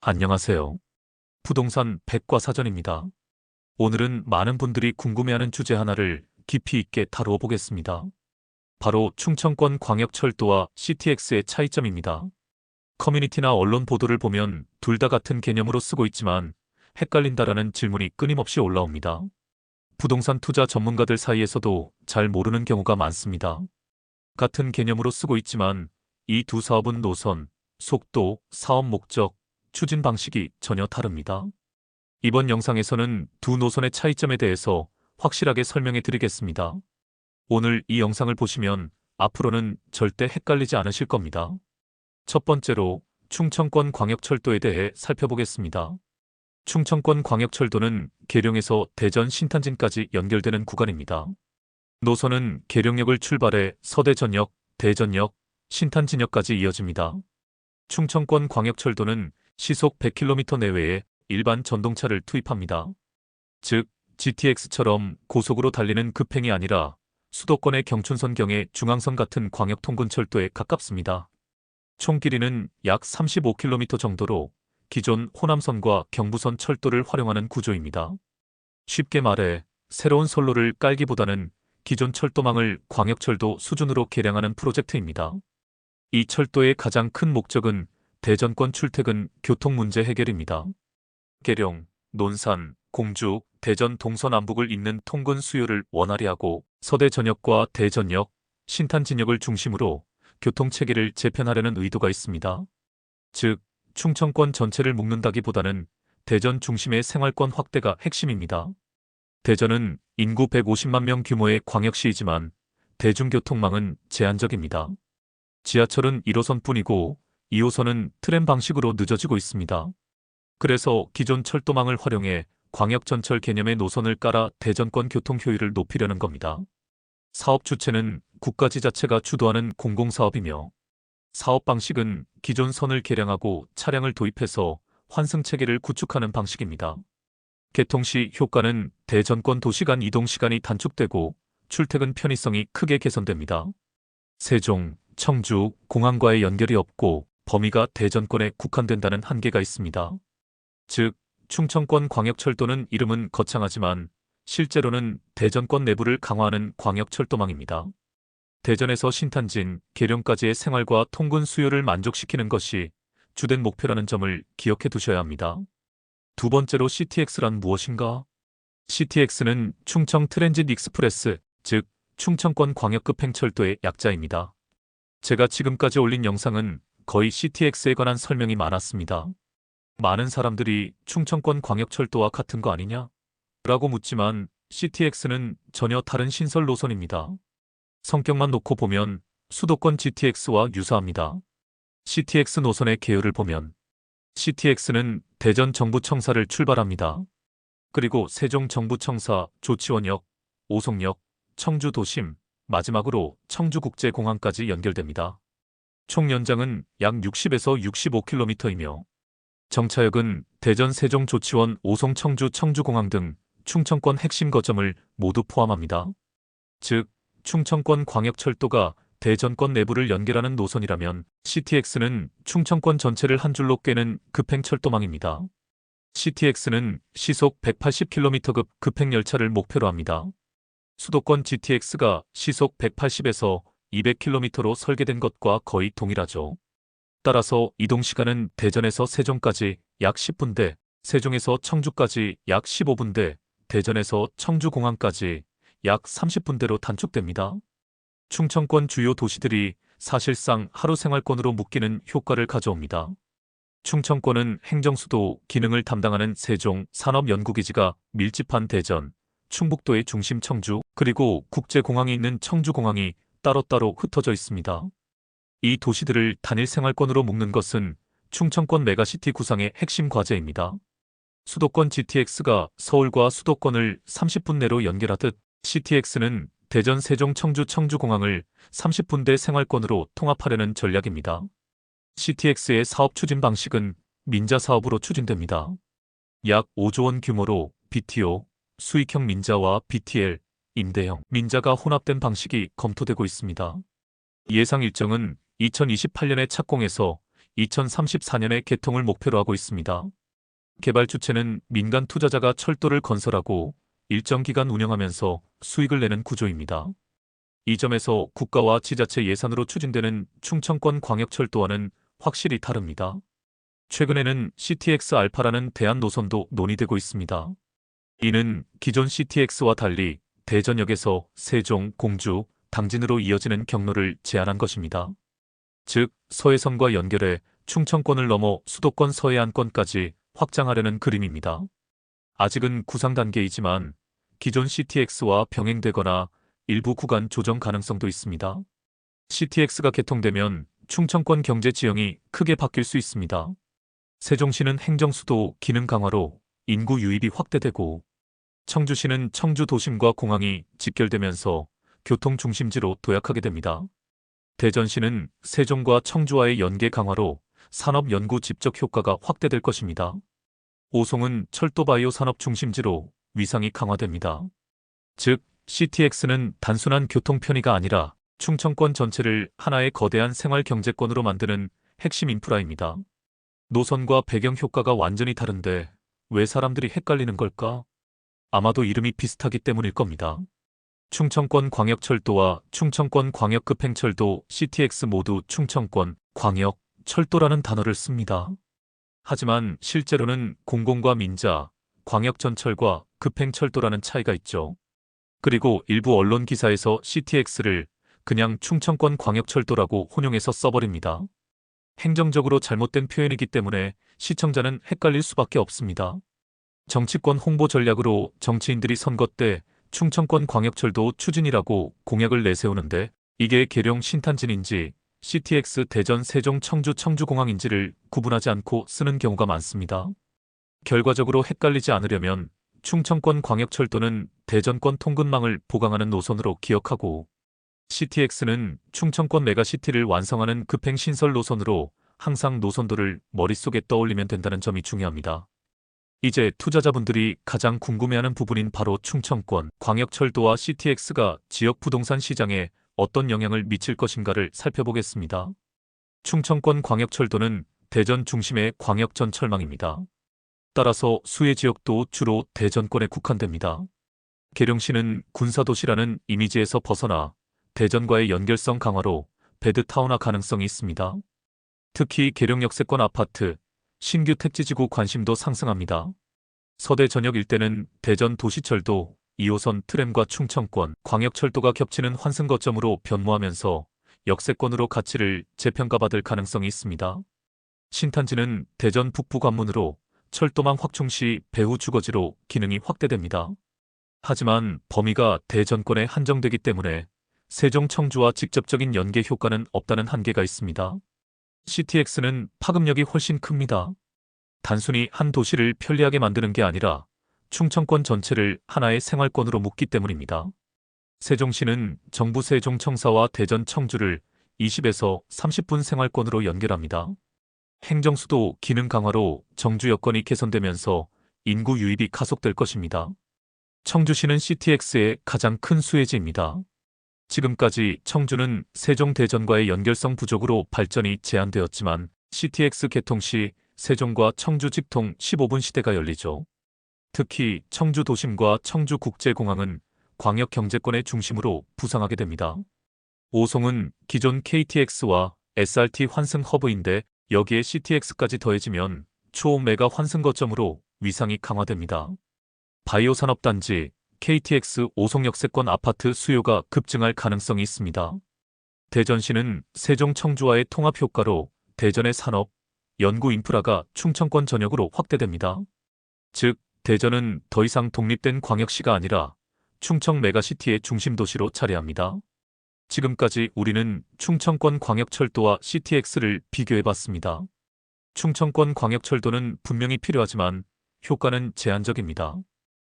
안녕하세요. 부동산 백과사전입니다. 오늘은 많은 분들이 궁금해하는 주제 하나를 깊이 있게 다루어 보겠습니다. 바로 충청권 광역철도와 CTX의 차이점입니다. 커뮤니티나 언론 보도를 보면 둘 다 같은 개념으로 쓰고 있지만 헷갈린다라는 질문이 끊임없이 올라옵니다. 부동산 투자 전문가들 사이에서도 잘 모르는 경우가 많습니다. 같은 개념으로 쓰고 있지만 이 두 사업은 노선, 속도, 사업 목적, 추진 방식이 전혀 다릅니다. 이번 영상에서는 두 노선의 차이점에 대해서 확실하게 설명해 드리겠습니다. 오늘 이 영상을 보시면 앞으로는 절대 헷갈리지 않으실 겁니다. 첫 번째로 충청권 광역철도에 대해 살펴보겠습니다. 충청권 광역철도는 계룡에서 대전 신탄진까지 연결되는 구간입니다. 노선은 계룡역을 출발해 서대전역, 대전역, 신탄진역까지 이어집니다. 충청권 광역철도는 시속 100km 내외에 일반 전동차를 투입합니다. 즉, GTX처럼 고속으로 달리는 급행이 아니라 수도권의 경춘선경의 중앙선 같은 광역통근철도에 가깝습니다. 총 길이는 약 35km 정도로 기존 호남선과 경부선 철도를 활용하는 구조입니다. 쉽게 말해 새로운 선로를 깔기보다는 기존 철도망을 광역철도 수준으로 개량하는 프로젝트입니다. 이 철도의 가장 큰 목적은 대전권 출퇴근 교통 문제 해결입니다. 계룡, 논산, 공주, 대전 동서남북을 잇는 통근 수요를 원활히 하고 서대전역과 대전역, 신탄진역을 중심으로 교통체계를 재편하려는 의도가 있습니다. 즉, 충청권 전체를 묶는다기보다는 대전 중심의 생활권 확대가 핵심입니다. 대전은 인구 150만 명 규모의 광역시이지만 대중교통망은 제한적입니다. 지하철은 1호선뿐이고 2호선은 트램 방식으로 늦어지고 있습니다. 그래서 기존 철도망을 활용해 광역전철 개념의 노선을 깔아 대전권 교통 효율을 높이려는 겁니다. 사업 주체는 국가지자체가 주도하는 공공사업이며 사업 방식은 기존 선을 개량하고 차량을 도입해서 환승체계를 구축하는 방식입니다. 개통 시 효과는 대전권 도시간 이동시간이 단축되고 출퇴근 편의성이 크게 개선됩니다. 세종, 청주, 공항과의 연결이 없고 범위가 대전권에 국한된다는 한계가 있습니다. 즉, 충청권 광역철도는 이름은 거창하지만 실제로는 대전권 내부를 강화하는 광역철도망입니다. 대전에서 신탄진, 계룡까지의 생활과 통근 수요를 만족시키는 것이 주된 목표라는 점을 기억해 두셔야 합니다. 두 번째로 CTX란 무엇인가? CTX는 충청 트랜짓 익스프레스, 즉 충청권 광역급행철도의 약자입니다. 제가 지금까지 올린 영상은 거의 CTX에 관한 설명이 많았습니다. 많은 사람들이 충청권 광역철도와 같은 거 아니냐? 라고 묻지만 CTX는 전혀 다른 신설 노선입니다. 성격만 놓고 보면 수도권 GTX와 유사합니다. CTX 노선의 계열을 보면 CTX는 대전 정부청사를 출발합니다. 그리고 세종 정부청사, 조치원역, 오송역, 청주 도심, 마지막으로 청주국제공항까지 연결됩니다. 총 연장은 약 60에서 65km이며 정차역은 대전 세종 조치원 오송 청주 청주공항 등 충청권 핵심 거점을 모두 포함합니다. 즉, 충청권 광역철도가 대전권 내부를 연결하는 노선이라면 CTX는 충청권 전체를 한 줄로 꿰는 급행철도망입니다. CTX는 시속 180km급 급행열차를 목표로 합니다. 수도권 GTX가 시속 180에서 200km로 설계된 것과 거의 동일하죠. 따라서 이동시간은 대전에서 세종까지 약 10분대, 세종에서 청주까지 약 15분대, 대전에서 청주공항까지 약 30분대로 단축됩니다. 충청권 주요 도시들이 사실상 하루 생활권으로 묶이는 효과를 가져옵니다. 충청권은 행정수도 기능을 담당하는 세종 산업연구기지가 밀집한 대전, 충북도의 중심 청주, 그리고 국제공항이 있는 청주공항이 따로따로 흩어져 있습니다. 이 도시들을 단일 생활권으로 묶는 것은 충청권 메가시티 구상의 핵심 과제입니다. 수도권 GTX가 서울과 수도권을 30분 내로 연결하듯 CTX는 대전 세종 청주 청주공항을 30분대 생활권으로 통합하려는 전략입니다. CTX의 사업 추진 방식은 민자 사업으로 추진됩니다. 약 5조 원 규모로 BTO, 수익형 민자와 BTL, 임대형 민자가 혼합된 방식이 검토되고 있습니다. 예상 일정은 2028년에 착공해서 2034년에 개통을 목표로 하고 있습니다. 개발 주체는 민간 투자자가 철도를 건설하고 일정 기간 운영하면서 수익을 내는 구조입니다. 이 점에서 국가와 지자체 예산으로 추진되는 충청권 광역철도와는 확실히 다릅니다. 최근에는 CTX 알파라는 대안 노선도 논의되고 있습니다. 이는 기존 CTX와 달리 대전역에서 세종, 공주, 당진으로 이어지는 경로를 제한한 것입니다. 즉, 서해선과 연결해 충청권을 넘어 수도권 서해안권까지 확장하려는 그림입니다. 아직은 구상 단계이지만 기존 CTX와 병행되거나 일부 구간 조정 가능성도 있습니다. CTX가 개통되면 충청권 경제 지형이 크게 바뀔 수 있습니다. 세종시는 행정수도 기능 강화로 인구 유입이 확대되고, 청주시는 청주 도심과 공항이 직결되면서 교통 중심지로 도약하게 됩니다. 대전시는 세종과 청주와의 연계 강화로 산업 연구 집적 효과가 확대될 것입니다. 오송은 철도 바이오 산업 중심지로 위상이 강화됩니다. 즉, CTX는 단순한 교통 편의가 아니라 충청권 전체를 하나의 거대한 생활 경제권으로 만드는 핵심 인프라입니다. 노선과 배경 효과가 완전히 다른데 왜 사람들이 헷갈리는 걸까? 아마도 이름이 비슷하기 때문일 겁니다. 충청권 광역철도와 충청권 광역급행철도 CTX 모두 충청권, 광역, 철도라는 단어를 씁니다. 하지만 실제로는 공공과 민자, 광역전철과 급행철도라는 차이가 있죠. 그리고 일부 언론 기사에서 CTX를 그냥 충청권 광역철도라고 혼용해서 써버립니다. 행정적으로 잘못된 표현이기 때문에 시청자는 헷갈릴 수밖에 없습니다. 정치권 홍보 전략으로 정치인들이 선거 때 충청권 광역철도 추진이라고 공약을 내세우는데 이게 계룡 신탄진인지 CTX 대전 세종 청주 청주공항인지를 구분하지 않고 쓰는 경우가 많습니다. 결과적으로 헷갈리지 않으려면 충청권 광역철도는 대전권 통근망을 보강하는 노선으로 기억하고, CTX는 충청권 메가시티를 완성하는 급행신설 노선으로 항상 노선도를 머릿속에 떠올리면 된다는 점이 중요합니다. 이제 투자자분들이 가장 궁금해하는 부분인 바로 충청권 광역철도와 CTX가 지역 부동산 시장에 어떤 영향을 미칠 것인가를 살펴보겠습니다. 충청권 광역철도는 대전 중심의 광역전 철망입니다. 따라서 수혜 지역도 주로 대전권에 국한됩니다. 계룡시는 군사도시라는 이미지에서 벗어나 대전과의 연결성 강화로 베드타운화 가능성이 있습니다. 특히 계룡 역세권 아파트, 신규 택지지구 관심도 상승합니다. 서대 전역 일대는 대전 도시철도, 2호선 트램과 충청권, 광역철도가 겹치는 환승 거점으로 변모하면서 역세권으로 가치를 재평가받을 가능성이 있습니다. 신탄지는 대전 북부 관문으로 철도망 확충 시 배후 주거지로 기능이 확대됩니다. 하지만 범위가 대전권에 한정되기 때문에 세종 청주와 직접적인 연계 효과는 없다는 한계가 있습니다. CTX는 파급력이 훨씬 큽니다. 단순히 한 도시를 편리하게 만드는 게 아니라 충청권 전체를 하나의 생활권으로 묶기 때문입니다. 세종시는 정부 세종청사와 대전 청주를 20에서 30분 생활권으로 연결합니다. 행정수도 기능 강화로 정주 여건이 개선되면서 인구 유입이 가속될 것입니다. 청주시는 CTX의 가장 큰 수혜지입니다. 지금까지 청주는 세종 대전과의 연결성 부족으로 발전이 제한되었지만 CTX 개통 시 세종과 청주 직통 15분 시대가 열리죠. 특히 청주 도심과 청주 국제공항은 광역 경제권의 중심으로 부상하게 됩니다. 오송은 기존 KTX와 SRT 환승 허브인데 여기에 CTX까지 더해지면 초메가 환승 거점으로 위상이 강화됩니다. 바이오 산업단지, KTX 오송 역세권 아파트 수요가 급증할 가능성이 있습니다. 대전시는 세종 청주와의 통합 효과로 대전의 산업, 연구 인프라가 충청권 전역으로 확대됩니다. 즉, 대전은 더 이상 독립된 광역시가 아니라 충청 메가시티의 중심 도시로 자리합니다. 지금까지 우리는 충청권 광역철도와 CTX를 비교해봤습니다. 충청권 광역철도는 분명히 필요하지만 효과는 제한적입니다.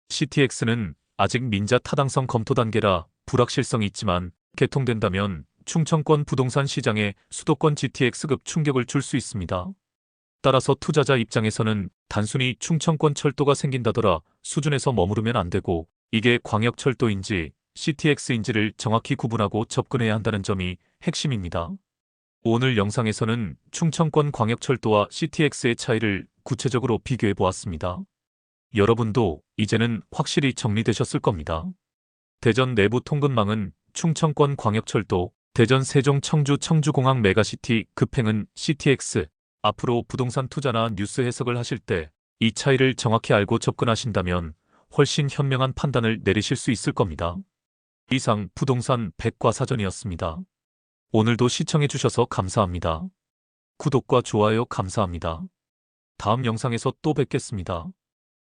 CTX는 아직 민자 타당성 검토 단계라 불확실성이 있지만 개통된다면 충청권 부동산 시장에 수도권 GTX급 충격을 줄 수 있습니다. 따라서 투자자 입장에서는 단순히 충청권 철도가 생긴다더라 수준에서 머무르면 안 되고 이게 광역철도인지 CTX인지를 정확히 구분하고 접근해야 한다는 점이 핵심입니다. 오늘 영상에서는 충청권 광역철도와 CTX의 차이를 구체적으로 비교해 보았습니다. 여러분도 이제는 확실히 정리되셨을 겁니다. 대전 내부 통근망은 충청권 광역철도, 대전 세종 청주 청주공항 메가시티 급행은 CTX. 앞으로 부동산 투자나 뉴스 해석을 하실 때 이 차이를 정확히 알고 접근하신다면 훨씬 현명한 판단을 내리실 수 있을 겁니다. 이상 부동산 백과사전이었습니다. 오늘도 시청해 주셔서 감사합니다. 구독과 좋아요 감사합니다. 다음 영상에서 또 뵙겠습니다.